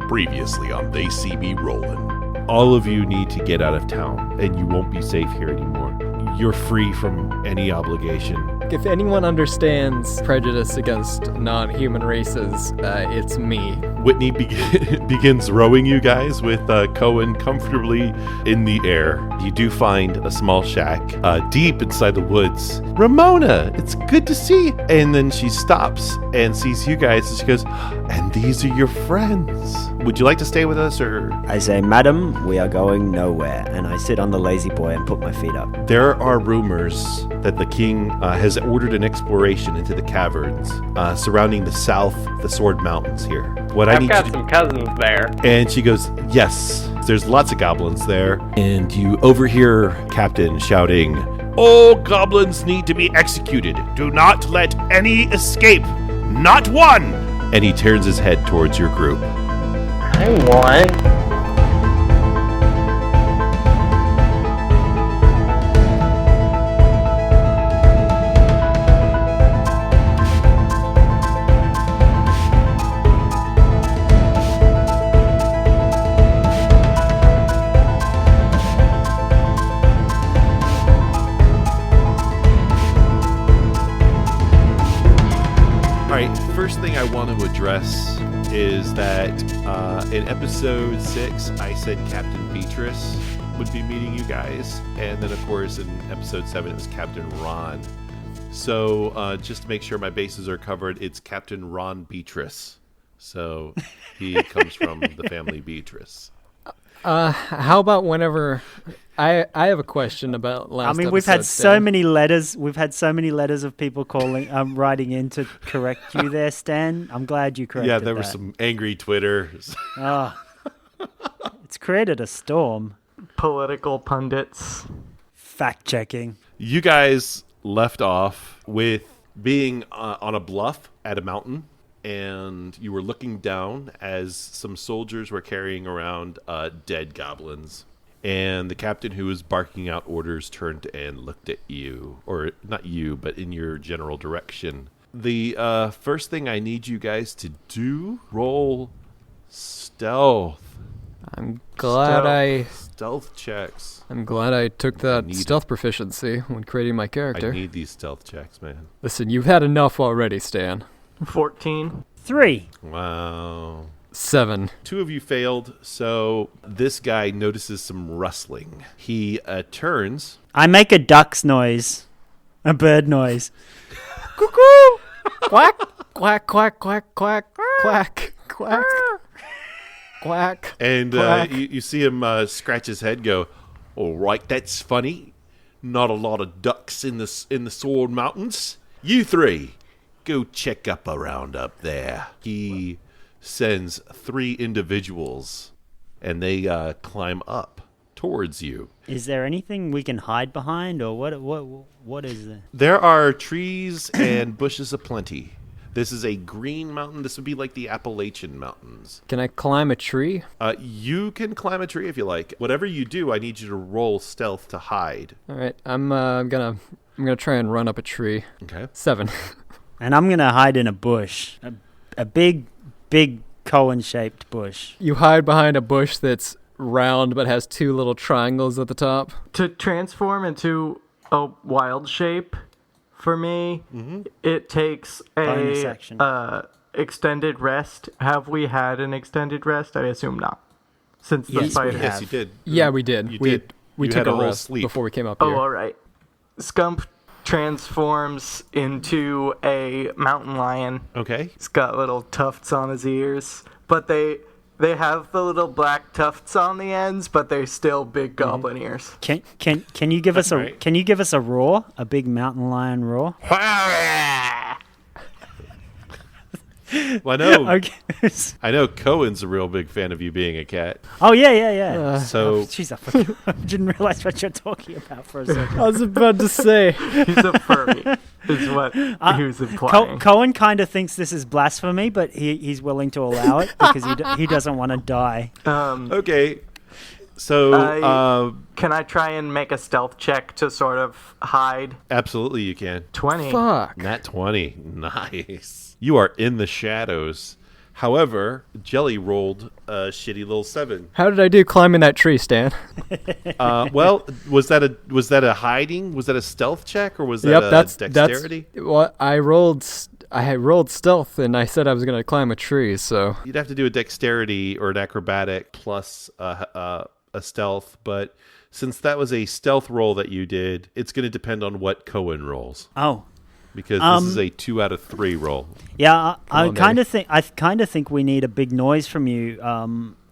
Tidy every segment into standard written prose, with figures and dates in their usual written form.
Previously on They See Me Rollin'. All of you need to get out of town, and you won't be safe here anymore. You're free from any obligation. If anyone understands prejudice against non-human races, it's me. Whitney begins rowing you guys with Coen comfortably in the air. You do find a small shack deep inside the woods. Ramona, it's good to see you. And then she stops and sees you guys and she goes, and these are your friends. Would you like to stay with us or? I say, madam, we are going nowhere. And I sit on the lazy boy and put my feet up. There are rumors that the king has ordered an exploration into the caverns surrounding the south, the Sword Mountains here. I've got some cousins there. And she goes, yes, there's lots of goblins there. And you overhear Captain shouting, all goblins need to be executed. Do not let any escape. Not one. And he turns his head towards your group. I want. First thing I want to address is that in episode 6, I said Captain Beatrice would be meeting you guys. And then, of course, in episode 7, it was Captain Ron. So just to make sure my bases are covered, it's Captain Ron Beatrice. So he comes from the family Beatrice. How about whenever... I have a question about last episode. We've had so many letters. We've had so many letters of people calling, writing in to correct you there, Stan. I'm glad you corrected that. Yeah, there were some angry Twitters. It's created a storm. Political pundits. Fact-checking. You guys left off with being on a bluff at a mountain, and you were looking down as some soldiers were carrying around dead goblins. And the captain who was barking out orders turned and looked at you. Or not you, but in your general direction. The first thing I need you guys to do, roll stealth. I'm glad Stealth checks. I'm glad I took that stealth proficiency when creating my character. I need these stealth checks, man. Listen, you've had enough already, Stan. 14. 3. Wow. 7. 2 of you failed, so this guy notices some rustling. He turns. I make a duck's noise. A bird noise. Cuckoo! Quack, quack, quack, quack, quack, quack, quack, quack. And quack. You see him scratch his head, go, all right, that's funny. Not a lot of ducks in the Sword Mountains. You 3, go check up around up there. He sends 3 individuals, and they climb up towards you. Is there anything we can hide behind, or what is there? There are trees and bushes aplenty. This is a green mountain. This would be like the Appalachian Mountains. Can I climb a tree? You can climb a tree if you like. Whatever you do, I need you to roll stealth to hide. All right, I'm gonna try and run up a tree. Okay. 7. And I'm gonna hide in a bush, a big Coen-shaped bush. You hide behind a bush that's round but has 2 little triangles at the top. To transform into a wild shape, for me, it takes a extended rest. Have we had an extended rest? I assume not. Since the spider. Yes, you did. Yeah, we did. We took had a a whole rest sleep before we came up here. Oh, all right. Skump transforms into a mountain lion. Okay. He's got little tufts on his ears, but they have the little black tufts on the ends, but they're still big goblin ears. Can you give us Can you give us a roar? A big mountain lion roar? Well, I know. Okay. I know Cohen's a real big fan of you being a cat. Oh yeah. So Jeez, I didn't realize what you're talking about for a second. I was about to say. He's a furry, is what he was implying. Coen kind of thinks this is blasphemy, but he's willing to allow it because he doesn't want to die. Okay. So, can I try and make a stealth check to sort of hide? Absolutely, you can. 20. Fuck. Nat 20. Nice. You are in the shadows. However, Jelly rolled a shitty little 7. How did I do climbing that tree, Stan? Well, was that a hiding? Was that a stealth check, or was that dexterity? Well, I had rolled stealth, and I said I was going to climb a tree, so... You'd have to do a dexterity or an acrobatic plus a stealth, but since that was a stealth roll that you did, it's going to depend on what Coen rolls. Oh. Because this is a 2 out of 3 roll. Yeah, I kind of think we need a big noise from you,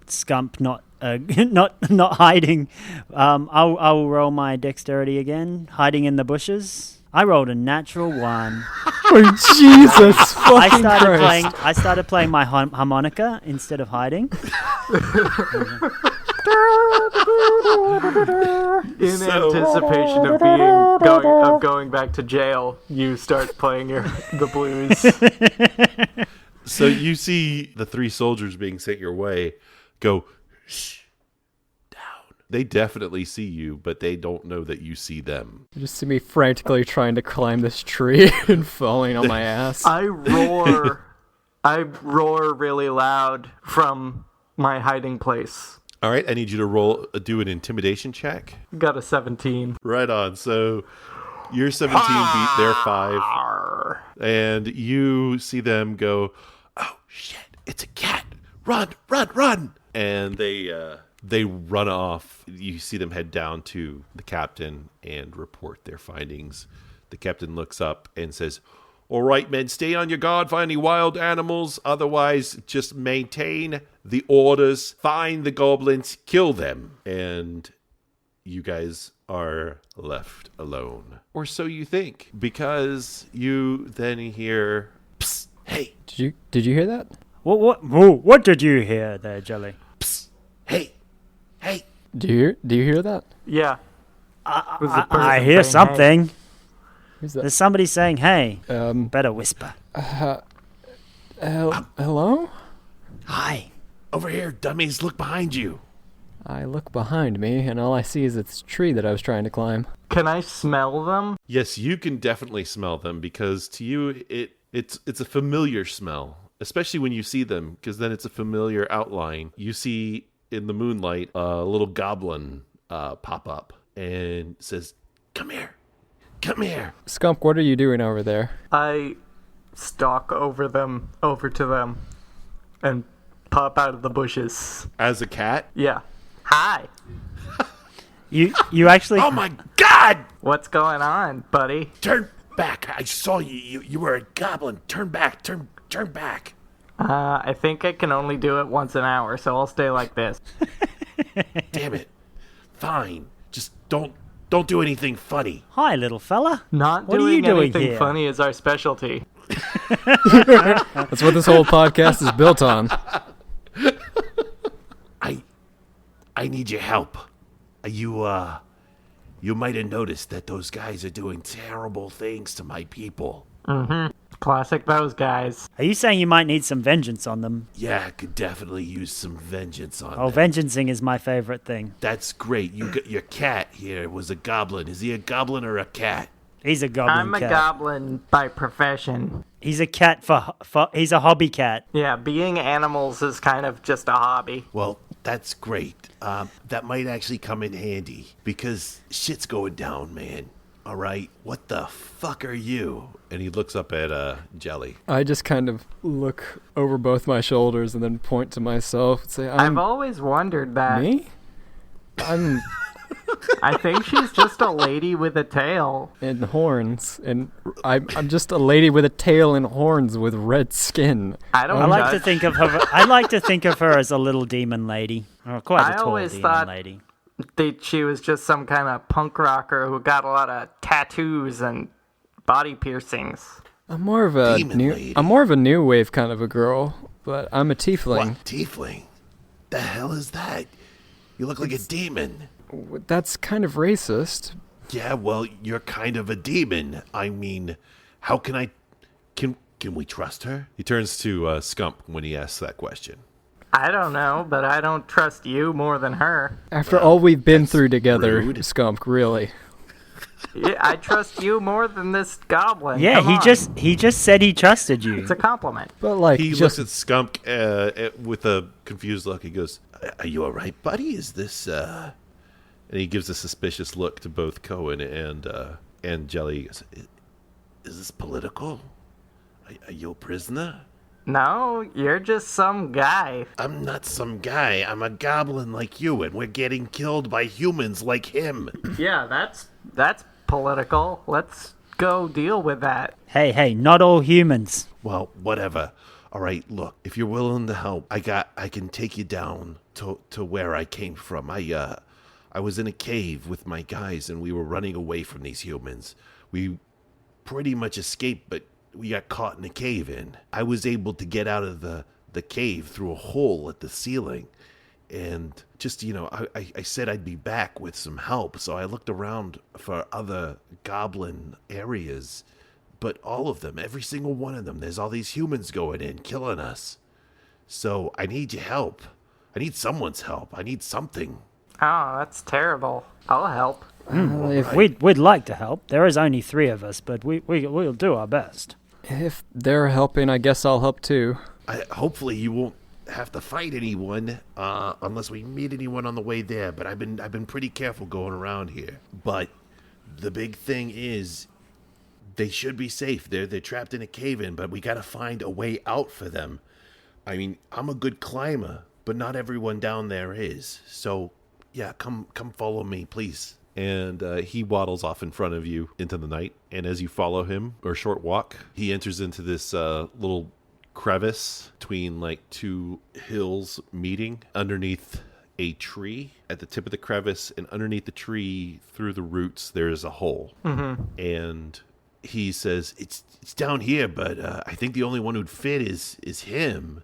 Skump, not hiding. I will roll my dexterity again, hiding in the bushes. I rolled a natural 1. Oh, Jesus fucking Christ. I started playing my harmonica instead of hiding. In anticipation of going back to jail, you start playing the blues. So you see the 3 soldiers being sent your way go, shh, down. They definitely see you, but they don't know that you see them. You just see me frantically trying to climb this tree and falling on my ass. I roar really loud from my hiding place. All right, I need you to do an intimidation check. Got a 17. Right on. So you're 17 beat their 5. And you see them go, oh, shit, it's a cat. Run, run, run. And they run off. You see them head down to the captain and report their findings. The captain looks up and says, all right, men, stay on your guard for any wild animals. Otherwise, just maintain the orders. Find the goblins, kill them. And you guys are left alone. Or so you think. Because you then hear, psst, hey. Did you hear that? What did you hear there, Jelly? Psst, hey. Do you hear that? Yeah. I hear something. Hey. Who's that? There's somebody saying, hey. Better whisper. Hello? Hi. Over here, dummies, look behind you. I look behind me, and all I see is this tree that I was trying to climb. Can I smell them? Yes, you can definitely smell them, because to you, it's a familiar smell. Especially when you see them, because then it's a familiar outline. You see in the moonlight a little goblin pop up and says, come here. Come here. Skump, what are you doing over there? I stalk over to them, and pop out of the bushes. As a cat? Yeah. Hi. You actually... Oh my God! What's going on, buddy? Turn back. I saw you. You were a goblin. Turn back. Turn back. I think I can only do it once an hour, so I'll stay like this. Damn it. Fine. Just don't do anything funny. Hi, little fella. Not what doing are you doing anything here? funny is our specialty. That's what this whole podcast is built on. I need your help. You might have noticed that those guys are doing terrible things to my people. Mm-hmm. Classic those guys. Are you saying you might need some vengeance on them? Yeah, I could definitely use some vengeance on them. Oh, vengeancing is my favorite thing. That's great. You got your cat here was a goblin. Is he a goblin or a cat? He's a goblin I'm a cat. goblin by profession. He's a cat he's a hobby cat. Yeah, being animals is kind of just a hobby. Well, that's great. That might actually come in handy because shit's going down, man. All right, what the fuck are you? And he looks up at Jelly. I just kind of look over both my shoulders and then point to myself and say, I've always wondered that. Me? I think she's just a lady with a tail. And horns. And I'm just a lady with a tail and horns with red skin. I like to think of her. I like to think of her as a little demon lady, or quite a tall demon lady. She was just some kind of punk rocker who got a lot of tattoos and body piercings. I'm more of a new wave kind of a girl, but I'm a tiefling. What tiefling? The hell is that? You look like a demon. That's kind of racist. Yeah, well, you're kind of a demon. I mean, how can I... Can we trust her? He turns to Skump when he asks that question. I don't know, but I don't trust you more than her. After all we've been through together, rude. Skunk, really. Yeah, I trust you more than this goblin. Yeah, Come on. he just said he trusted you. It's a compliment. But like, He just looks at Skump with a confused look. He goes, "Are you all right, buddy? Is this?" And he gives a suspicious look to both Coen and Jelly. He goes, "Is this political? Are you a prisoner?" No, you're just some guy. I'm not some guy. I'm a goblin like you, and we're getting killed by humans like him. Yeah, that's political. Let's go deal with that. Hey, not all humans. Well, whatever. All right, look, if you're willing to help, I can take you down to where I came from. I was in a cave with my guys, and we were running away from these humans. We pretty much escaped, but we got caught in a cave in. I was able to get out of the cave through a hole at the ceiling. And just, I said I'd be back with some help. So I looked around for other goblin areas. But all of them, every single one of them, there's all these humans going in, killing us. So I need your help. I need someone's help. I need something. Oh, that's terrible. I'll help. If we'd like to help. There is only 3 of us, but we'll do our best. if they're helping, I guess I'll help too. Hopefully you won't have to fight anyone unless we meet anyone on the way there. But I've been pretty careful going around here. But the big thing is, they should be safe. They're trapped in a cave-in, but we gotta find a way out for them. I mean, I'm a good climber, but not everyone down there is. So, yeah, come follow me, please. And he waddles off in front of you into the night. And as you follow him, or short walk, he enters into this little crevice between like 2 hills meeting underneath a tree. At the tip of the crevice and underneath the tree, through the roots, there is a hole. Mm-hmm. And he says, it's down here, but I think the only one who'd fit is him.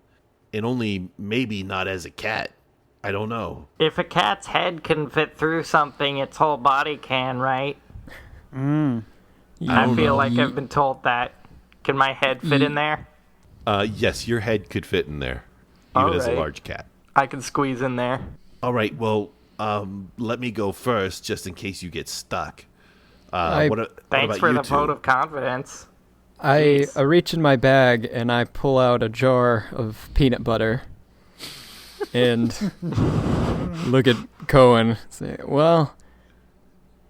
And only maybe not as a cat. I don't know. If a cat's head can fit through something, its whole body can, right? I feel like I've been told that. Can my head fit in there? Yes, your head could fit in there, even as a large cat. I can squeeze in there. All right, well, let me go first, just in case you get stuck. Thanks about for you the two? vote of confidence. I reach in my bag and I pull out a jar of peanut butter and look at Coen and say, well,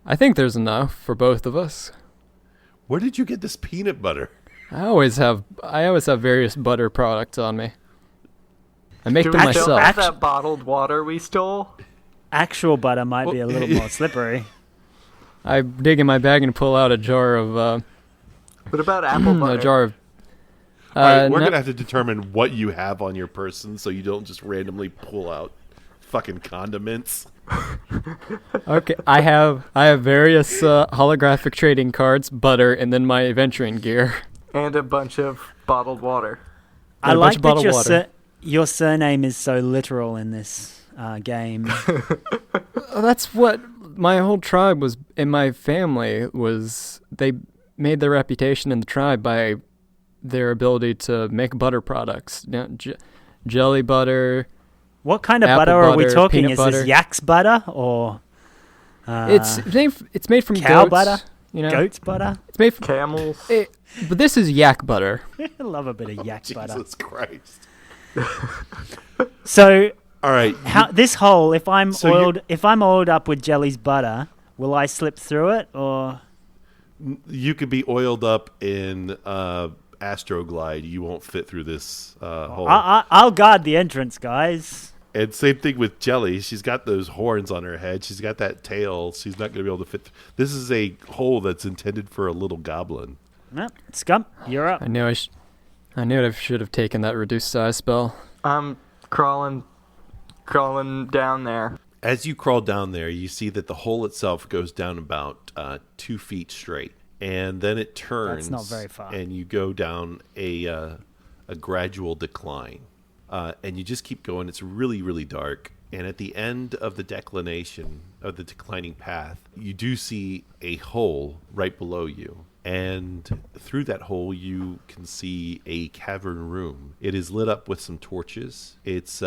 I think there's enough for both of us. Where did you get this peanut butter? I always have various butter products on me. I make them Do we myself. still have that bottled water we stole? Actual butter might be a little more slippery. I dig in my bag and pull out a jar of What about apple butter? a jar of All right, we're going to have to determine what you have on your person so you don't just randomly pull out fucking condiments. Okay, I have various holographic trading cards, butter, and then my adventuring gear. And a bunch of bottled water. I like that your surname is so literal in this game. That's what my whole tribe was, and my family was. They made their reputation in the tribe by their ability to make butter products. Jelly butter. What kind of butter are we talking? Is butter. this yak's butter or? It's made from cow goats, butter. Goat's butter. It's made from Camels. but this is yak butter. I love a bit of yak butter. Jesus Christ. So, all right, this hole. If I'm oiled up with Jelly's butter, will I slip through it or? you could be oiled up in Astroglide. You won't fit through this hole. I'll guard the entrance, guys. And same thing with Jelly. She's got those horns on her head. She's got that tail. She's not going to be able to fit. This is a hole that's intended for a little goblin. Skump, you're up. I knew I should have taken that reduced size spell. I'm crawling down there. As you crawl down there, you see that the hole itself goes down about 2 feet straight. And then it turns. That's not very far. And you go down a gradual decline. And you just keep going. It's really, really dark. And at the end of the declination of the declining path, you do see a hole right below you. And through that hole, you can see a cavern room. It is lit up with some torches. It's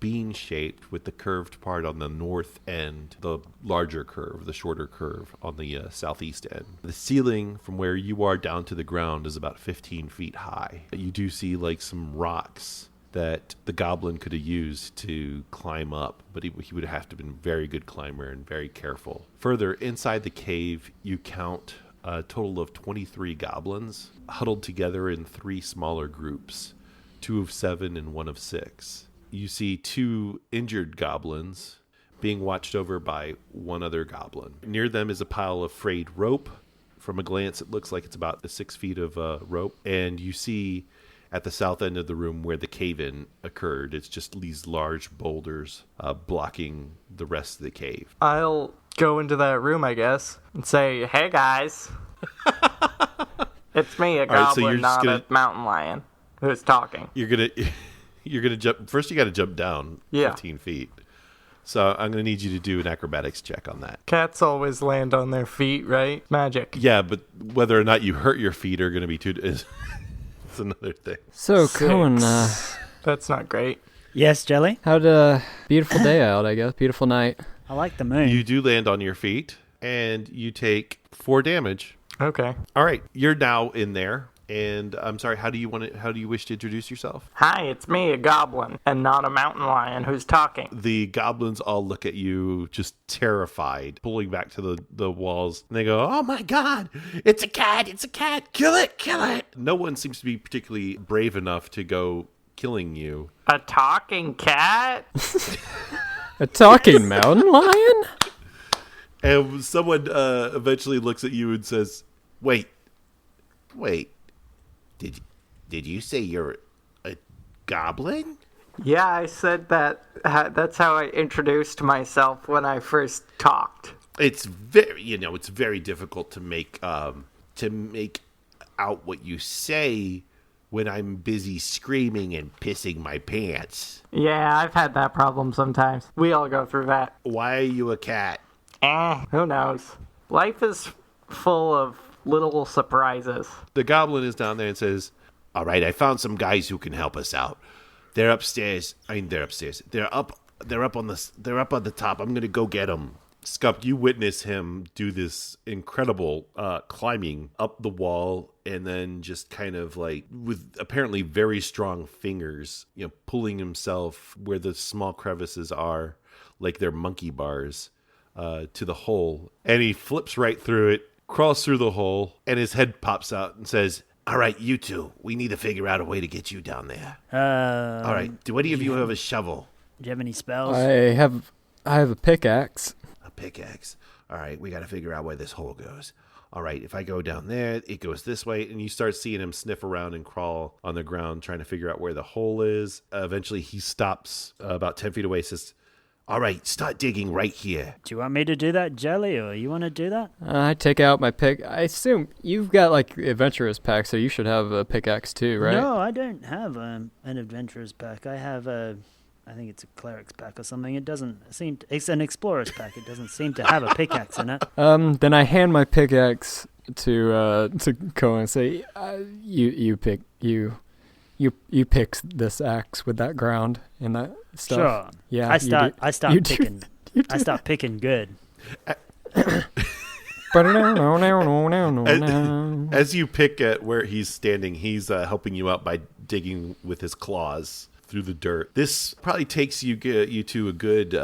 bean-shaped with the curved part on the north end, the larger curve, the shorter curve on the southeast end. The ceiling from where you are down to the ground is about 15 feet high. You do see like some rocks that the goblin could have used to climb up, but he would have to have been a very good climber and very careful. Further, inside the cave, you count a total of 23 goblins huddled together in 3 smaller groups, 2 of 7 and 1 of 6. You see 2 injured goblins being watched over by 1 other goblin. Near them is a pile of frayed rope. From a glance, it looks like it's about 6 feet of rope. And you see at the south end of the room where the cave-in occurred, it's just these large boulders blocking the rest of the cave. I'll go into that room, I guess, and say, "Hey guys, it's me, a goblin, not a mountain lion, who's talking." You're gonna jump first. You got to jump down 15 feet. So I'm gonna need you to do an acrobatics check on that. Cats always land on their feet, right? Magic. Yeah, but whether or not you hurt your feet are gonna be it's another thing. So Coen, that's not great. Yes, Jelly. Had a beautiful day out, I guess. Beautiful night. I like the moon. You do land on your feet, and you take 4 damage. Okay. All right, you're now in there. And I'm sorry, how do you wish to introduce yourself? Hi, it's me, a goblin, and not a mountain lion who's talking. The goblins all look at you just terrified, pulling back to the walls. And they go, "Oh my God, it's a cat, it's a cat. Kill it, kill it." No one seems to be particularly brave enough to go killing you. A talking cat? A talking mountain lion? And someone eventually looks at you and says, Wait. Did you say you're a goblin?" Yeah, I said that. That's how I introduced myself when I first talked. It's very difficult to make out what you say when I'm busy screaming and pissing my pants. Yeah, I've had that problem sometimes. We all go through that. Why are you a cat? Who knows? Life is full of little surprises. The goblin is down there and says, "All right, I found some guys who can help us out. They're upstairs. They're upstairs. They're up on the top. I'm gonna go get them." Skump, you witness him do this incredible climbing up the wall, and then just kind of like with apparently very strong fingers, pulling himself where the small crevices are, like they're monkey bars, to the hole. And he flips right through it, crawls through the hole, and his head pops out and says, "All right, you two, we need to figure out a way to get you down there." All right, do any of you have a shovel? Do you have any spells? I have a pickaxe. A pickaxe. All right, we got to figure out where this hole goes. All right, if I go down there, it goes this way, and you start seeing him sniff around and crawl on the ground, trying to figure out where the hole is. Eventually, he stops about 10 feet away, says, "All right, start digging right here." Do you want me to do that, Jelly, or you want to do that? I take out my pick. I assume you've got like adventurer's pack, so you should have a pickaxe too, right? No, I don't have an adventurer's pack. I have I think it's a cleric's pack or something. It doesn't seem it's an explorer's pack. It doesn't seem to have a pickaxe in it. Then I hand my pickaxe to Coen and say, you pick this axe with that ground and that stuff. Sure. Yeah. I start picking good. As you pick at where he's standing, he's helping you out by digging with his claws through the dirt. This probably takes you to a good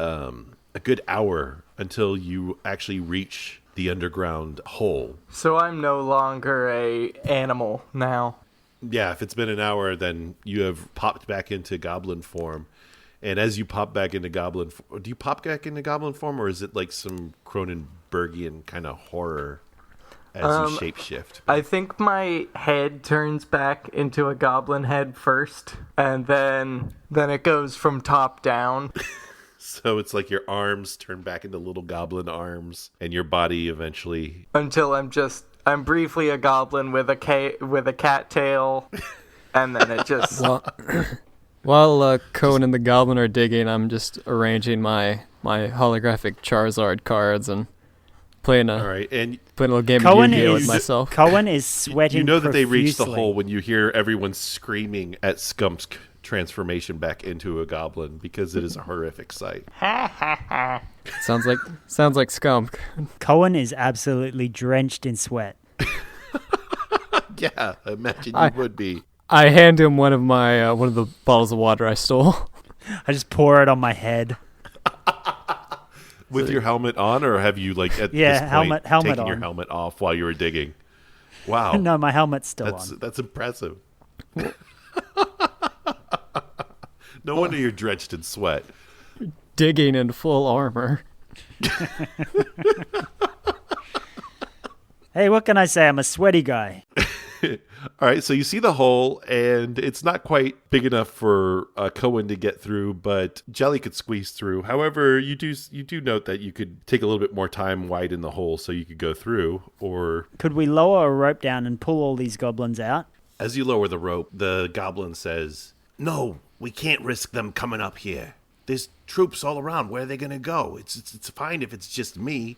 hour until you actually reach the underground hole. So I'm no longer a animal now. Yeah, if it's been an hour, then you have popped back into goblin form. And as you pop back into goblin form, do you pop back into goblin form, or is it like some Cronenbergian kind of horror as you shapeshift? I think my head turns back into a goblin head first, and then it goes from top down. So it's like your arms turn back into little goblin arms, and your body eventually... Until I'm briefly a goblin with a cat tail, and then it just... While Coen and the goblin are digging, I'm just arranging my holographic Charizard cards and playing All right, and a little game Coen of Yu-Gi-Oh with is- myself. Coen is sweating. you know that they reach the profusely. hole when you hear everyone screaming at Skump's transformation back into a goblin because it is a horrific sight. Sounds like Skumk. Coen is absolutely drenched in sweat. Yeah, I imagine you would be. I hand him one of the bottles of water I stole. I just pour it on my head. With your helmet on, or have you like at Yeah, this point helmet taken your on. helmet off while you were digging? Wow, No, my helmet's still on. that's impressive. No wonder you're drenched in sweat. Digging in full armor. Hey, what can I say? I'm a sweaty guy. All right, so you see the hole, and it's not quite big enough for Coen to get through, but Jelly could squeeze through. However, you do note that you could take a little bit more time widen the hole so you could go through, or Could we lower a rope down and pull all these goblins out? as you lower the rope, the goblin says, No, we can't risk them coming up here. There's troops all around. Where are they going to go? It's fine if it's just me,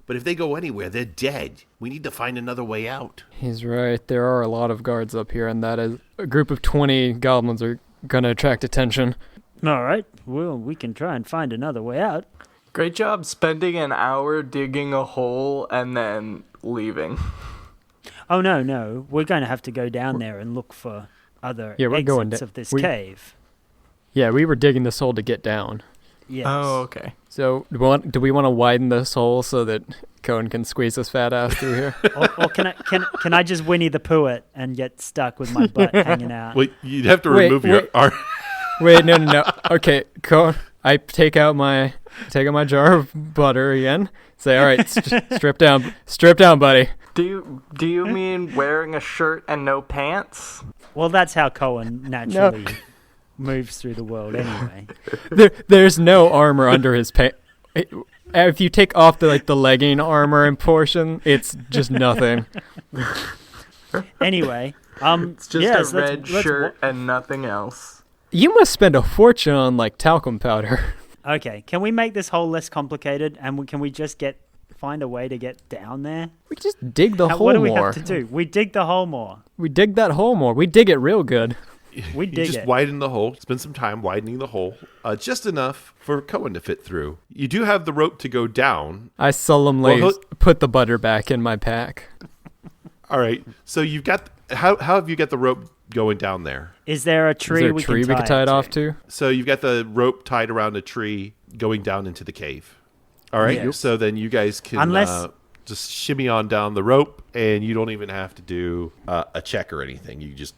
but if they go anywhere, they're dead. We need to find another way out. He's right. There are a lot of guards up here, and that is a group of 20 goblins are going to attract attention. All right. Well, we can try and find another way out. Great job spending an hour digging a hole and then leaving. Oh, no. We're going to have to go down there and look for other exits of this cave. Yeah, we were digging this hole to get down. Yes. Oh, okay. So do we want to widen this hole so that Coen can squeeze his fat ass through here? or can I just Winnie the Pooh it and get stuck with my butt hanging out? well, you'd have to remove your arm. Wait, no. Okay, Coen, I take out my jar of butter again. Say, all right, strip down, buddy. Do you mean wearing a shirt and no pants? Well, that's how Coen naturally moves through the world anyway. There's no armor under his pants. If you take off the legging armor and portion, it's just nothing. Anyway, It's just a red shirt and nothing else. You must spend a fortune on talcum powder. Okay, can we make this hole less complicated, and can we just find a way to get down there? We just dig the hole more. What do we have to do? We dig the hole more. We dig that hole more. We dig it real good. We dig You just widen the hole. Spend some time widening the hole, just enough for Coen to fit through. You do have the rope to go down. I solemnly put the butter back in my pack. All right. So you've got how have you got the rope going down there? Is there a tree, we can tie it off to? So you've got the rope tied around a tree going down into the cave. All right. Yes. So then you guys can just shimmy on down the rope, and you don't even have to do a check or anything. You just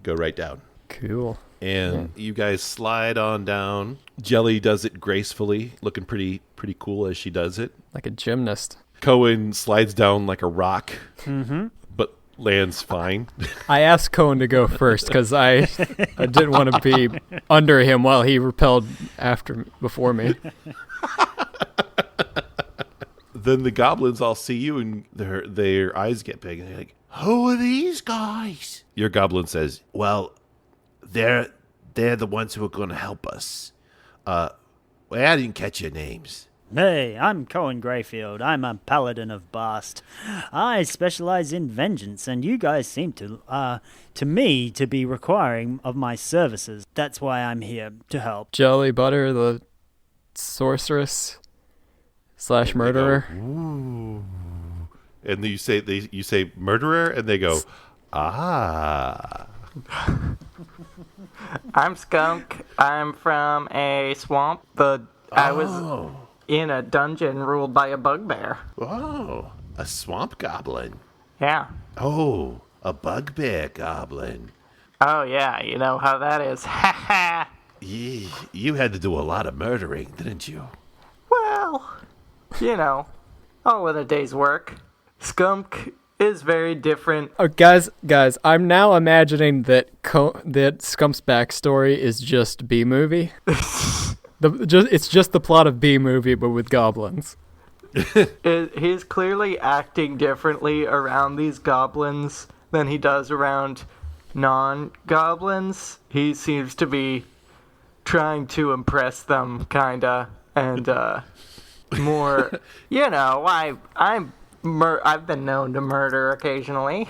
go right down. Cool. And you guys slide on down. Jelly does it gracefully, looking pretty cool as she does it. Like a gymnast. Coen slides down like a rock, but lands fine. I asked Coen to go first because I didn't want to be under him while he repelled before me. Then the goblins all see you, and their eyes get big, and they're like, Who are these guys? your goblin says, Well, they're the ones who are going to help us. I didn't catch your names. Hey, I'm Coen Greyfield. I'm a paladin of Bast. I specialize in vengeance, and you guys seem to me to be requiring of my services. That's why I'm here to help. Jelly Butter, the sorceress / murderer. ooh. And you say murderer, and they go, ah. I'm Skunk. I'm from a swamp. I was in a dungeon ruled by a bugbear. Oh, a swamp goblin. Yeah. Oh, a bugbear goblin. Oh, yeah. You know how that is. Ha ha. You had to do a lot of murdering, didn't you? Well, all with a day's work. Skunk is very different. Oh, guys, I'm now imagining that Skump's backstory is just B-movie. It's just the plot of B-movie, but with goblins. He's clearly acting differently around these goblins than he does around non-goblins. He seems to be trying to impress them, kinda, and more, I've been known to murder occasionally.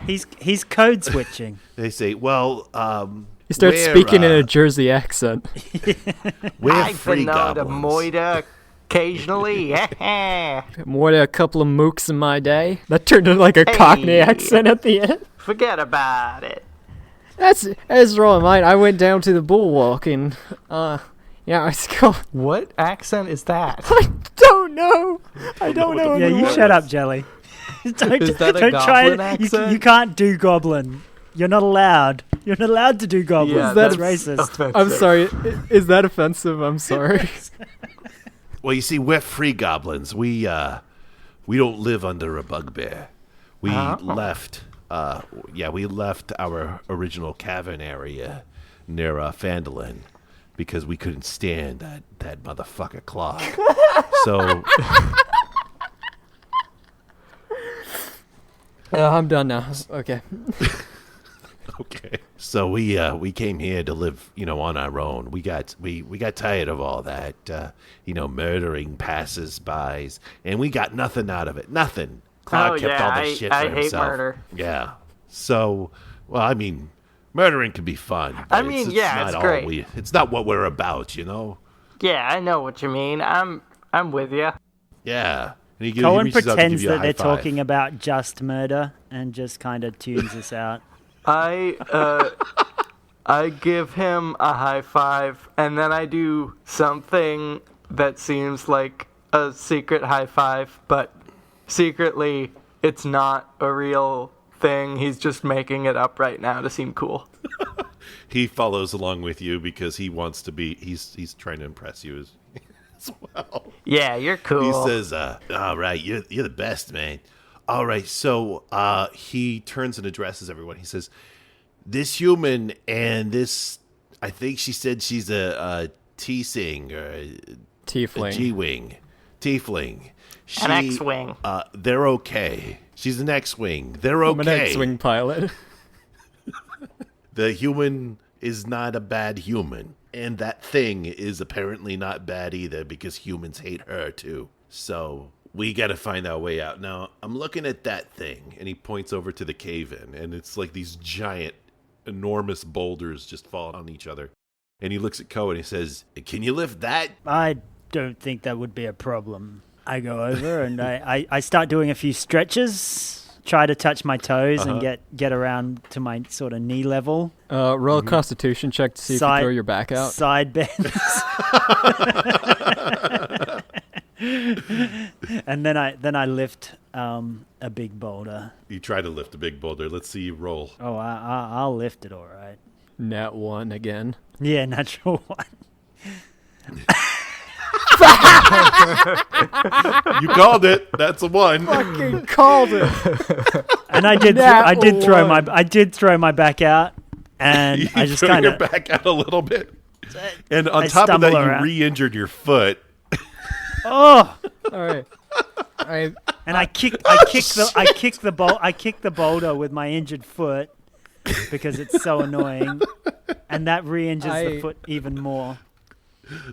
He's code switching. They say, well, He starts speaking in a Jersey accent. we're I've free been known to goblins. moita occasionally. More than a couple of mooks in my day. That turned into like a Cockney accent at the end. Forget about it. That's rolling mine. I went down to the bulwark and, it's called... What accent is that? I don't know. I don't know. Yeah, you shut up, Jelly. don't, Is that a don't try goblin accent? You can't do goblin. You're not allowed. You're not allowed to do goblins. Yeah, that's that's racist. offensive. I'm sorry. Is that offensive? I'm sorry. Well, you see, we're free goblins. We don't live under a bugbear. We left. We left our original cavern area near Fandolin because we couldn't stand that motherfucker Claw. So I'm done now. Okay. okay. So we came here to live, on our own. We got tired of all that, murdering passers-bys, and we got nothing out of it. Nothing. Claude kept all the shit for I himself. hate murder. Yeah. So, well, I mean, murdering can be fun. But it's great. It's not what we're about, Yeah, I know what you mean. I'm with you. Yeah. And he Coen reaches out to pretends give you a that they're high five. talking about just murder and just kind of tunes us out. I give him a high five, and then I do something that seems like a secret high five, but secretly it's not a real thing. He's just making it up right now to seem cool. He follows along with you because he wants to be. He's trying to impress you as well. Yeah, you're cool. He says, "All right, you're the best, man." All right, so he turns and addresses everyone. He says, "This human and this, I think she said she's a T-sing or a Tiefling. G-wing, Tiefling. An X-wing. They're okay. She's an X-wing. They're okay. I'm an X-wing pilot. The human is not a bad human. And that thing is apparently not bad either because humans hate her too. So we got to find our way out. Now, I'm looking at that thing, and he points over to the cave-in, and it's like these giant, enormous boulders just fall on each other. And he looks at Coen and he says, "Can you lift that?" I don't think that would be a problem. I go over and I start doing a few stretches, try to touch my toes and get around to my sort of knee level. Roll a Constitution check to see if you throw your back out. Side bends. And then I lift a big boulder. You try to lift a big boulder. Let's see you roll. Oh, I'll lift it all right. Nat 1 again. Yeah, natural one. You called it. That's a 1. Fucking called it. And I did throw my back out, and You I just threw kind your of back out a little bit. And on I top of that, stumble you around. re-injured your foot. oh. All right. And I kick the boulder with my injured foot because it's so annoying, and that re-injures the foot even more.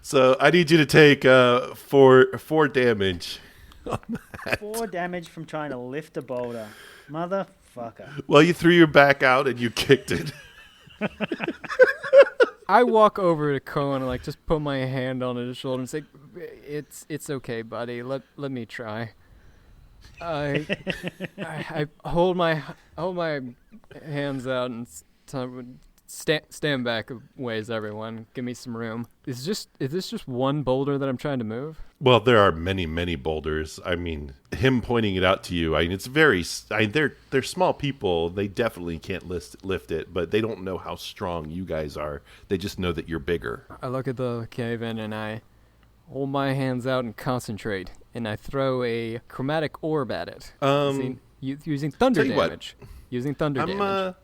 So I need you to take 4 damage. 4 damage from trying to lift a boulder, motherfucker. Well, you threw your back out and you kicked it. I walk over to Coen and just put my hand on his shoulder and say, "It's okay, buddy. Let me try." I hold my hands out and stand back a ways, everyone. Give me some room. Is this just one boulder that I'm trying to move? Well, there are many, many boulders. I mean, him pointing it out to you, it's very... they're small people. They definitely can't lift it, but they don't know how strong you guys are. They just know that you're bigger. I look at the cave-in and I hold my hands out and concentrate, and I throw a chromatic orb at it. Using thunder damage. Using thunder damage.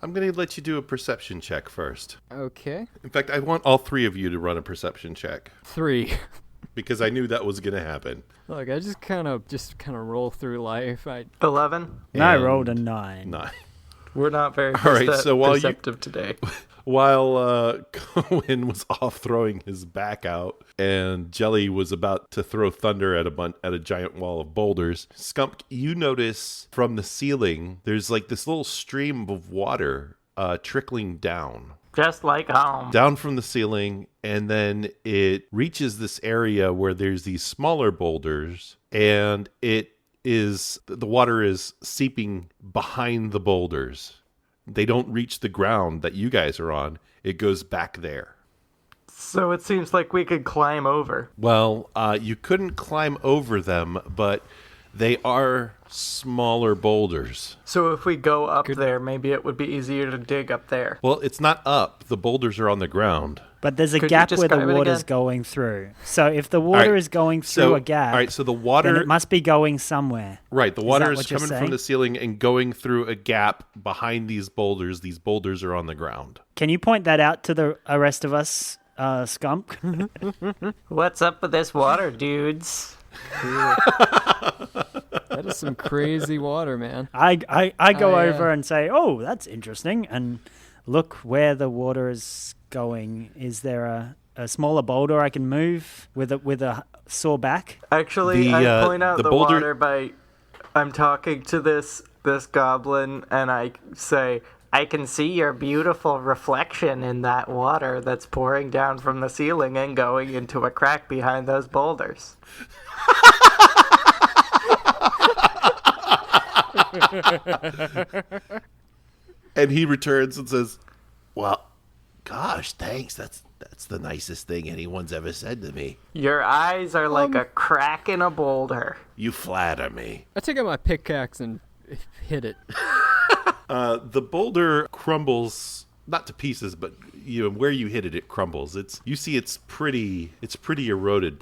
I'm going to let you do a perception check first. Okay. In fact, I want all 3 of you to run a perception check. 3. Because I knew that was going to happen. Look, I just kind of roll through life. 11. And I rolled a 9. 9. We're not very All right, so while perceptive today. While Coen was off throwing his back out and Jelly was about to throw thunder at a giant wall of boulders, Skump, you notice from the ceiling there's like this little stream of water trickling down. Just like home. Down from the ceiling, and then it reaches this area where there's these smaller boulders, and the water is seeping behind the boulders. They don't reach the ground that you guys are on. It goes back there. So it seems like we could climb over. Well, you couldn't climb over them, but they are smaller boulders. So if we go up there, maybe it would be easier to dig up there. Well, it's not up. The boulders are on the ground. But there's a gap where the water's going through. So if the water is going through a gap, all right, so the water, then it must be going somewhere. Right, the water is coming from the ceiling and going through a gap behind these boulders. These boulders are on the ground. Can you point that out to the rest of us, Skump? What's up with this water, dudes? That is some crazy water, man. I go over and say, oh, that's interesting, and look where the water is going. Is there a smaller boulder I can move with a sore back? Actually, I point out the water by I'm talking to this goblin, and I say, I can see your beautiful reflection in that water that's pouring down from the ceiling and going into a crack behind those boulders. And he returns and says, Well, gosh, thanks. That's the nicest thing anyone's ever said to me. Your eyes are like a crack in a boulder. You flatter me. I take out my pickaxe and hit it. the boulder crumbles, not to pieces, but where you hit it, it crumbles. You see it's pretty eroded,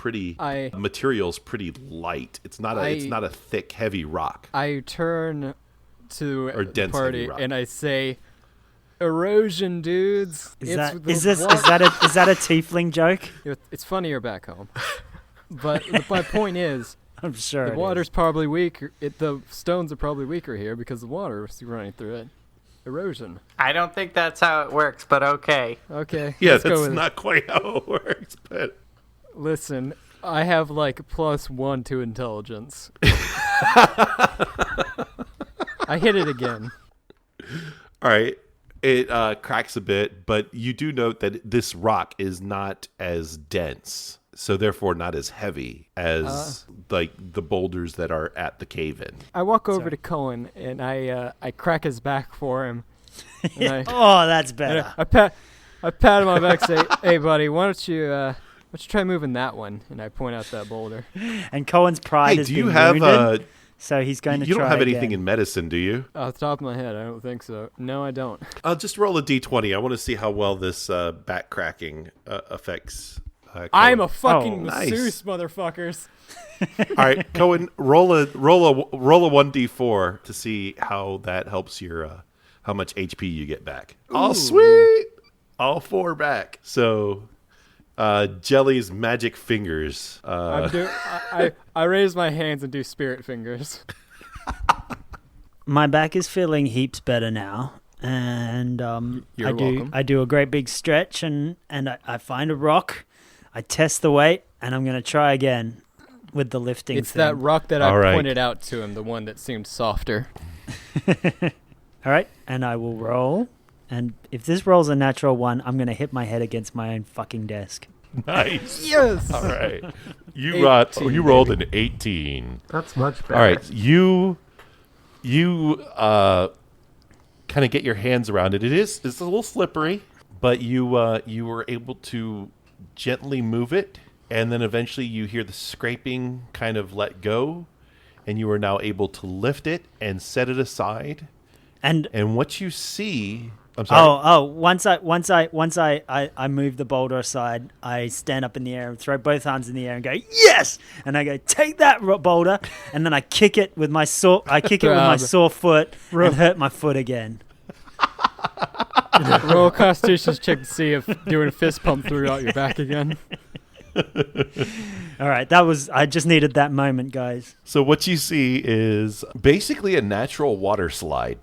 material's pretty light. It's not a thick, heavy rock. I turn to the party rock. And I say, erosion, dudes. Is that a tiefling joke? It's funnier back home. But my point is, I'm sure the water's probably weaker. The stones are probably weaker here because the water is running through it. Erosion. I don't think that's how it works, but okay. Okay. Yeah, that's not quite how it works, but... Listen, I have like +1 to intelligence. I hit it again. All right. It cracks a bit, but you do note that this rock is not as dense, so therefore not as heavy as like the boulders that are at the cave-in. I walk over to Coen and I crack his back for him. Oh, that's better. I pat him on the back, say, "Hey, buddy, why don't you try moving that one?" And I point out that boulder. And Cohen's pride is being wounded. So he's going to try You don't have anything again. in medicine, do you? Off the top of my head, I don't think so. No, I don't. I'll just roll a d20. I want to see how well this back cracking affects Coen. I'm a fucking nice. masseuse, motherfuckers. All right, Coen, roll a 1d4 to see how that helps your how much HP you get back. Ooh. Oh, sweet! All 4 back. So, Jelly's magic fingers. I raise my hands and do spirit fingers. My back is feeling heaps better now, and You're welcome. I do a great big stretch, and I find a rock, I test the weight, and I'm going to try again with the lifting It's thing. that rock that I pointed out to him, the one that seemed softer. All right, and I will roll. And if this rolls a natural 1, I'm going to hit my head against my own fucking desk. Nice. Yes. All right. You 18, you rolled an 18. That's much better. All right. You kind of get your hands around it. It's a little slippery, but you were able to gently move it, and then eventually you hear the scraping kind of let go, and you are now able to lift it and set it aside. And what you see... I'm sorry. Once I move the boulder aside, I stand up in the air and throw both hands in the air and go, yes! And I go, take that boulder, and then I kick it with my sore foot and hurt my foot again. Roll a Constitution check to see if doing a fist pump threw out your back again. All right, I just needed that moment, guys. So what you see is basically a natural water slide.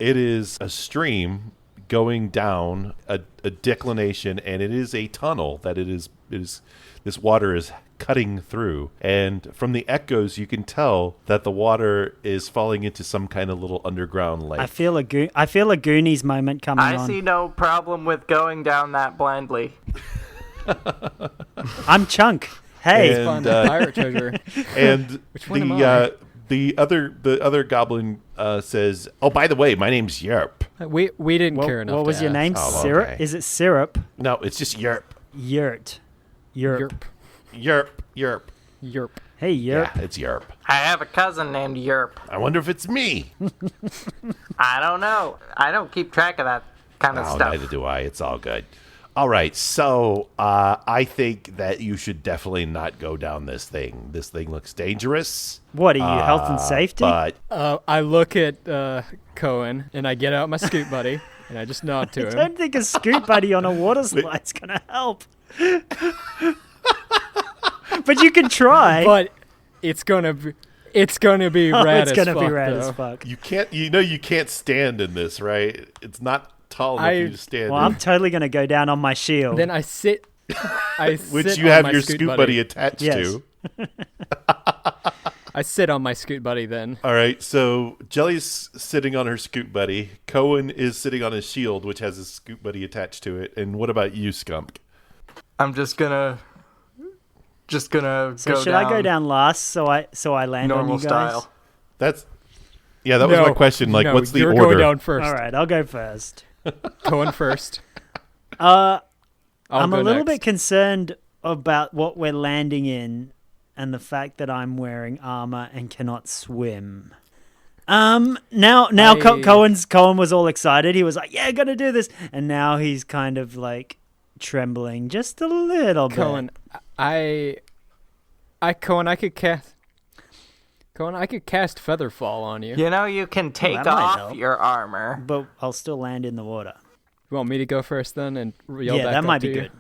It is a stream going down a declination, and it is a tunnel that this water is cutting through. And from the echoes, you can tell that the water is falling into some kind of little underground lake. I feel a Goonies moment coming on. I see no problem with going down that blindly. I'm Chunk. Hey, It's fun, pirate treasure. And Which one am I? the other goblin says, "Oh, by the way, my name's Yerp." We didn't care enough. what was to your ask. name? Oh, Syrup? okay. Is it Syrup? No, it's just Yerp. Yurt. Yerp. Yerp. Yerp. Hey, Yurt. Yeah, it's Yerp. I have a cousin named Yerp. I wonder if it's me. I don't know. I don't keep track of that kind of Oh, stuff. neither do I. It's all good. All right, so I think that you should definitely not go down this thing. This thing looks dangerous. What are you, health and safety? But I look at Coen and I get out my scoot buddy and I just nod to I him. don't think a scoot buddy on a water slide's gonna help. But you can try. But it's gonna be rad it's as gonna fuck, be rad though. as fuck. you can't stand in this, right? It's not tall enough for you to stand Well, in. I'm totally gonna go down on my shield. Then I sit. Which sit you on have my your scoot buddy attached Yes. to. I sit on my scoot buddy then. All right, so Jelly's sitting on her scoot buddy. Coen is sitting on his shield, which has his scoot buddy attached to it. And what about you, Skump? I'm just gonna So go should down I go down last so I land on normal you guys? style. That was my question. Like, no, what's the you're order? going down first. All right, I'll go first. Coen first. I'm I'll a go little next. bit concerned about what we're landing in and the fact that I'm wearing armor and cannot swim. Now Coen was all excited. He was like, "Yeah, gonna do this," and now he's kind of like trembling just a little bit. Coen, I could cast Featherfall on you. You know, you can take that might off help. your armor. But I'll still land in the water. You want me to go first then and yell Yeah, back that up might to be you? good.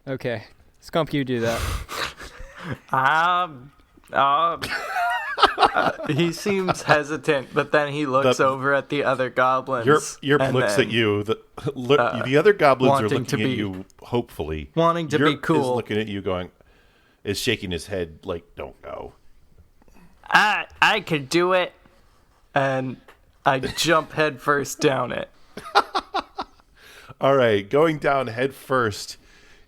Okay. Skump, you do that. He seems hesitant, but then he looks over at the other goblins. Yerp and looks then at you. The other goblins are wanting looking to at be- you, hopefully. wanting to be Yerp is cool. looking at you is shaking his head like, don't go. I could do it, and I jump headfirst down it. All right, going down head first,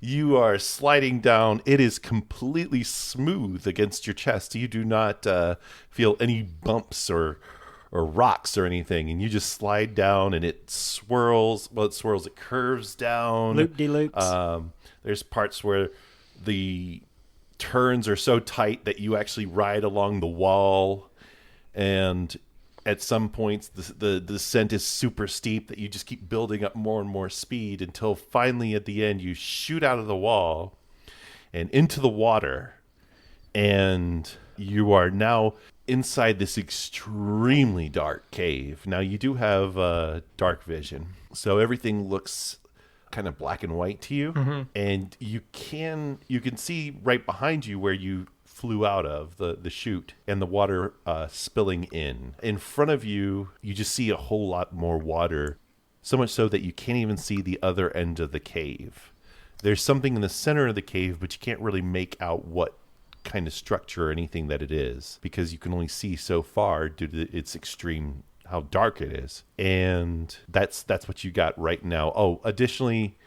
you are sliding down. It is completely smooth against your chest. You do not feel any bumps or rocks or anything, and you just slide down, and it swirls. Well, it curves down. Loop-de-loops. There's parts where the turns are so tight that you actually ride along the wall, and at some points the descent is super steep that you just keep building up more and more speed until finally at the end you shoot out of the wall and into the water, and you are now inside this extremely dark cave. Now you do have dark vision, so everything looks kind of black and white to you, and you can see right behind you where you flew out of the chute and the water spilling in front of you. You just see a whole lot more water, so much so that you can't even see the other end of the cave. There's something in the center of the cave, but you can't really make out what kind of structure or anything that it is, because you can only see so far due to its extreme how dark it is. And that's what you got right now. Oh, additionally,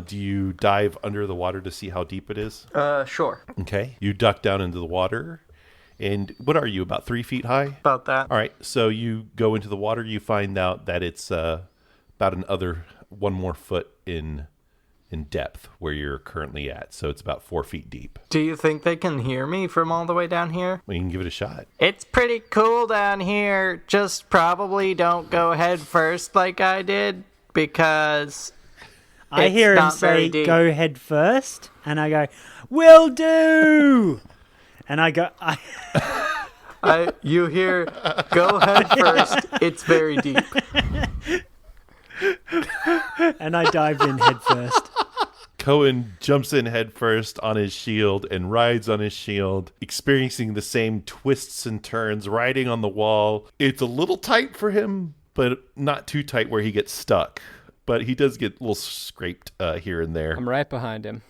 do you dive under the water to see how deep it is? Sure. Okay. You duck down into the water. And what are you, about 3 feet high? About that. All right. So you go into the water. You find out that it's about one more foot in depth where you're currently at. So it's about 4 feet deep. Do you think they can hear me from all the way down here? Well, you can give it a shot. It's pretty cool down here. Just probably don't go head first like I did, because I it's hear him not very say, deep. "Go head first," and I go, "Will do." And I go, You hear, go head first. It's very deep. and I dived in head first. Coen jumps in head first on his shield and rides on his shield, experiencing the same twists and turns, riding on the wall. It's a little tight for him, but not too tight where he gets stuck. but he does get a little scraped here and there. I'm right behind him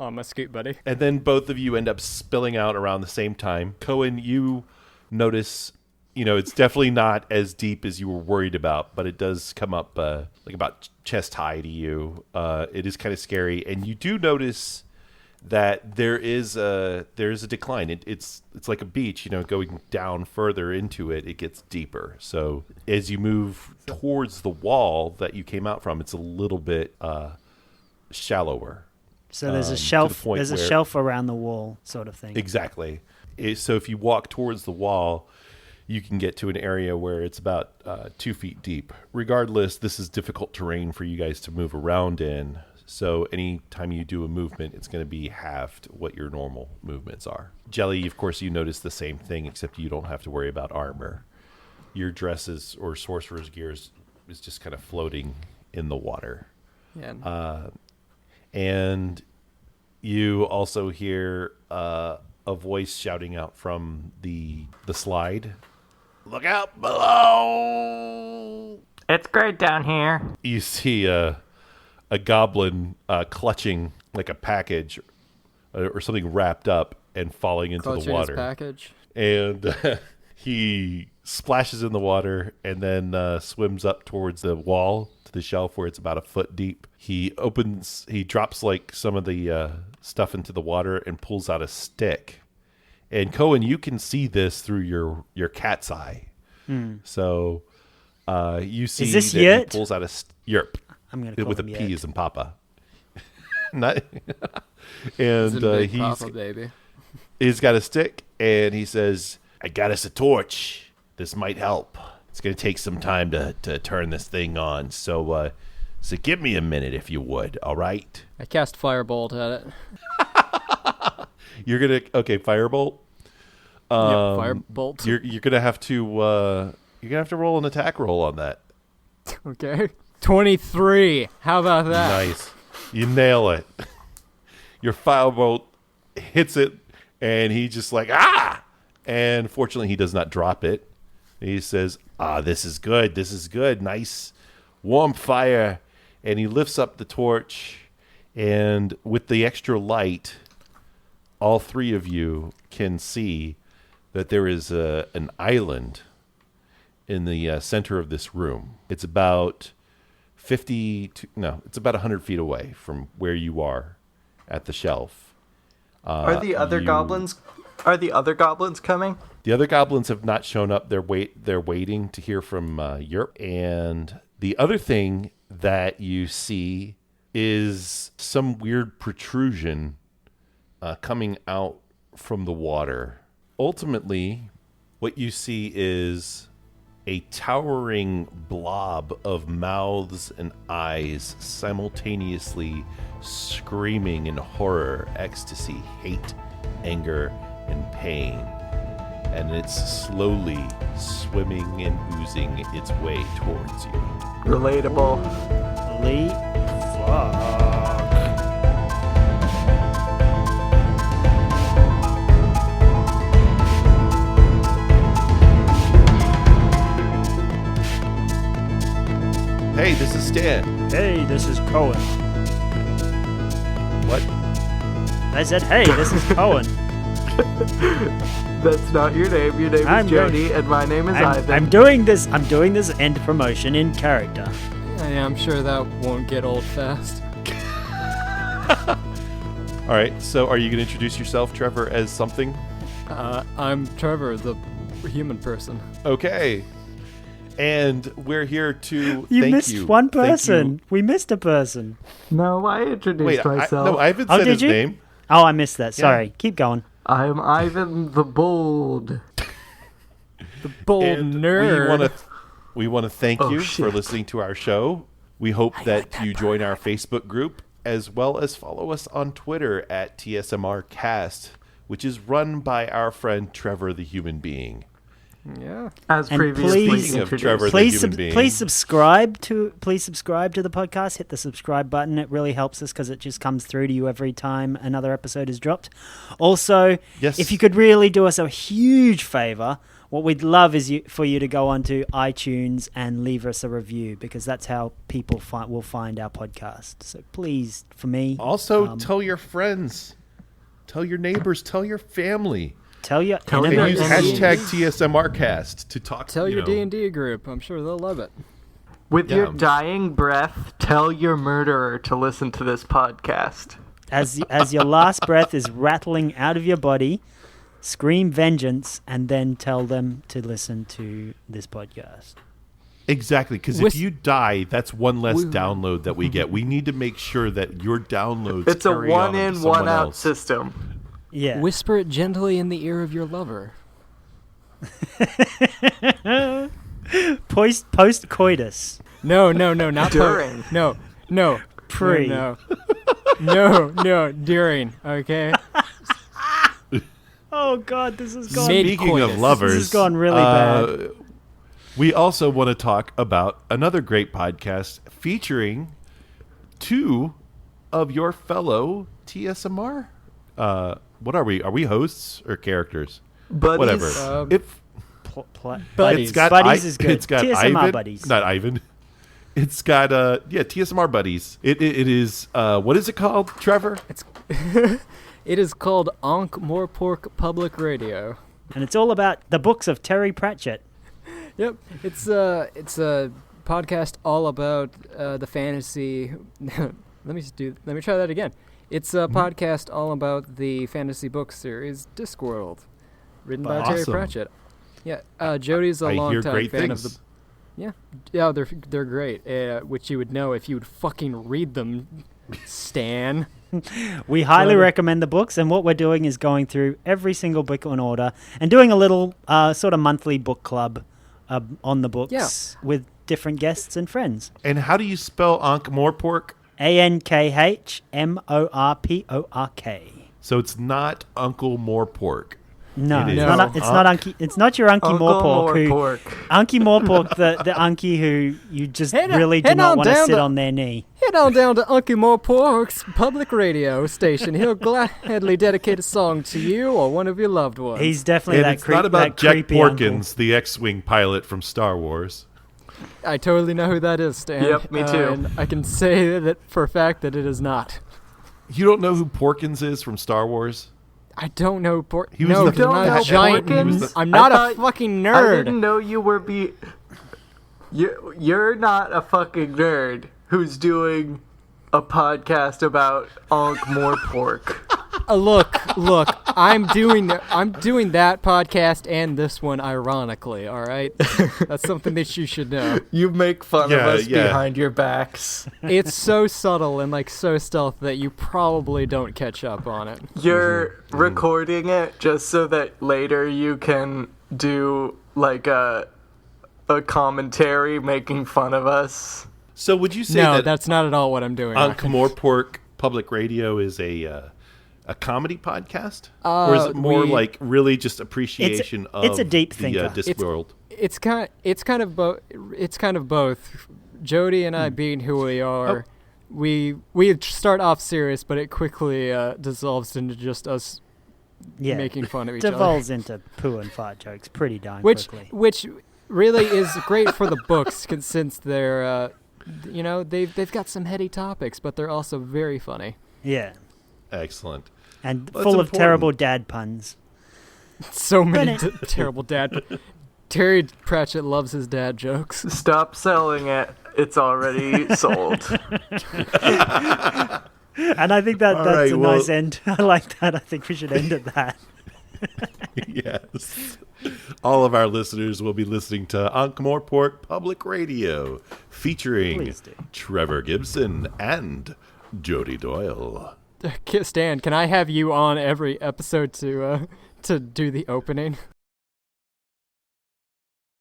on my scoot buddy. And then both of you end up spilling out around the same time. Coen, you notice, it's definitely not as deep as you were worried about, but it does come up like about chest high to you. It is kind of scary, and you do notice that there is a decline. It's like a beach, going down further into it, it gets deeper. So as you move towards the wall that you came out from, it's a little bit shallower. So there's a shelf. There's a shelf around the wall, sort of thing. Exactly. So if you walk towards the wall, you can get to an area where it's about 2 feet deep. Regardless, this is difficult terrain for you guys to move around in. So anytime you do a movement, it's going to be halved what your normal movements are. Jelly, of course, you notice the same thing, except you don't have to worry about armor. Your dresses or sorcerer's gear is just kind of floating in the water. Yeah. And you also hear a voice shouting out from the slide. Look out below! It's great down here. You see a goblin clutching like a package or something wrapped up and falling into the water. His package. And he splashes in the water and then swims up towards the wall to the shelf where it's about a foot deep. He drops like some of the stuff into the water and pulls out a stick. And Coen, you can see this through your cat's eye. So you see is this that Yurt? he pulls out a yerp. I'm going to call with a him P Yurt. as in Papa. Not, and he's got a stick, and he says, "I got us a torch. This might help. It's going to take some time to turn this thing on. So give me a minute if you would. All right." I cast Firebolt at it. You're gonna Firebolt. Firebolt. You're gonna have to roll an attack roll on that. Okay. 23. How about that? Nice. You nail it. Your firebolt hits it, and he just like, ah! And fortunately, he does not drop it. He says, this is good. This is good. Nice warm fire. And he lifts up the torch, and with the extra light, all three of you can see that there is an island in the center of this room. It's about 100 feet away from where you are at the shelf. Are the other goblins coming? The other goblins have not shown up. They're waiting to hear from Europe. And the other thing that you see is some weird protrusion coming out from the water. Ultimately, what you see is a towering blob of mouths and eyes simultaneously screaming in horror, ecstasy, hate, anger, and pain. And it's slowly swimming and oozing its way towards you. Relatable. Holy fuck. Hey, this is Stan. Hey, this is Coen. What? I said, hey, this is Coen. That's not your name. Your name is Jody, and my name is Ivan. I'm doing this end promotion in character. Yeah, I'm sure that won't get old fast. All right, so are you going to introduce yourself, Trevor, as something? I'm Trevor, the human person. Okay. And we're here to You thank missed you. one person. We missed a person. No, I introduced myself. I haven't said his name. Oh, I missed that. Sorry. Keep going. I'm Ivan the Bold. The bold nerd. We want to thank you for listening to our show. We hope that you join our Facebook group, as well as follow us on Twitter at TSMRcast, which is run by our friend Trevor the Human Being. Yeah. As previously introduced. Please subscribe to the podcast. Hit the subscribe button. It really helps us because it just comes through to you every time another episode is dropped. Also, if you could really do us a huge favor, what we'd love is for you to go onto iTunes and leave us a review, because that's how people will find our podcast. So please, for me. Also, tell your friends, tell your neighbors, tell your family. Tell your and enemies. use hashtag TSMRcast to talk. Tell your D&D group. I'm sure they'll love it. With your dying breath, tell your murderer to listen to this podcast. As your last breath is rattling out of your body, scream vengeance, and then tell them to listen to this podcast. Exactly, because if you die, that's one less download that we get. We need to make sure that your downloads It's a carry on one-in, to someone one-out else. system. Yeah. Whisper it gently in the ear of your lover. Post coitus. No, not During. No. Pre. No, during. Okay. Oh God, this has gone. Speaking of lovers, this has gone really bad. We also want to talk about another great podcast featuring two of your fellow TSMR. What are we? Are we hosts or characters? Buddies. Whatever. Buddies. It's got Buddies is good. It's got TSMR Ivan, buddies. not Ivan. It's got TSMR buddies. It is what is it called, Trevor? It is called Ankh Morpork Public Radio. And it's all about the books of Terry Pratchett. Yep, it's a podcast all about the fantasy. Let me try that again. It's a podcast all about the fantasy book series Discworld, written by Terry Pratchett. Yeah, Jody's a longtime fan of the. Yeah, they're great. Which you would know if you would fucking read them, Stan. We highly recommend the books, and what we're doing is going through every single book in order and doing a little sort of monthly book club on the books with different guests and friends. And how do you spell Ankh-Morpork? Ankhmorpork. So it's not Uncle Morpork. No, It is. it's not your Unky Morpork. Unky Morpork, the Unky who you just really do not want to sit on their knee. Head on down to Unky Morpork's public radio station. He'll gladly dedicate a song to you or one of your loved ones. He's definitely and that it's not about that Jack creepy Porkins, uncle. the X-Wing pilot from Star Wars. I totally know who that is, Stan. Yep, me too. And I can say that for a fact that it is not. You don't know who Porkins is from Star Wars? I don't know He was no, the- 'cause I'm not a giant. Porkins? I'm not I a fucking nerd. I didn't know you were You're not a fucking nerd who's doing a podcast about Ankh-Morpork. Look, I'm doing that podcast and this one ironically, all right? That's something that you should know. You make fun of Yeah, us yeah. behind your backs. It's so subtle and like so stealth that you probably don't catch up on it. You're recording it just so that later you can do like a commentary making fun of us. So would you say No, that that's not at all what I'm doing. Ankh-Morpork Public Radio is a comedy podcast? Or is it more like really just appreciation of it's a deep thinker. Discworld? It's kind of both. It's kind of both. Jody and I, being who we are, we start off serious, but it quickly dissolves into just us making fun of each other. Devolves into poo and fart jokes pretty darn Which quickly. really is great for the books, since they're they've got some heady topics, but they're also very funny. Yeah. Excellent. And Well, full that's of terrible dad puns. So many terrible dad. Terry Pratchett loves his dad jokes. Stop selling it. It's already sold. And I think that's right, a nice end. I like that. I think we should end at that. Yes. All of our listeners will be listening to Ankh-Morpork Public Radio, featuring Please do. Trevor Gibson and Jody Doyle. Stan, can I have you on every episode to do the opening?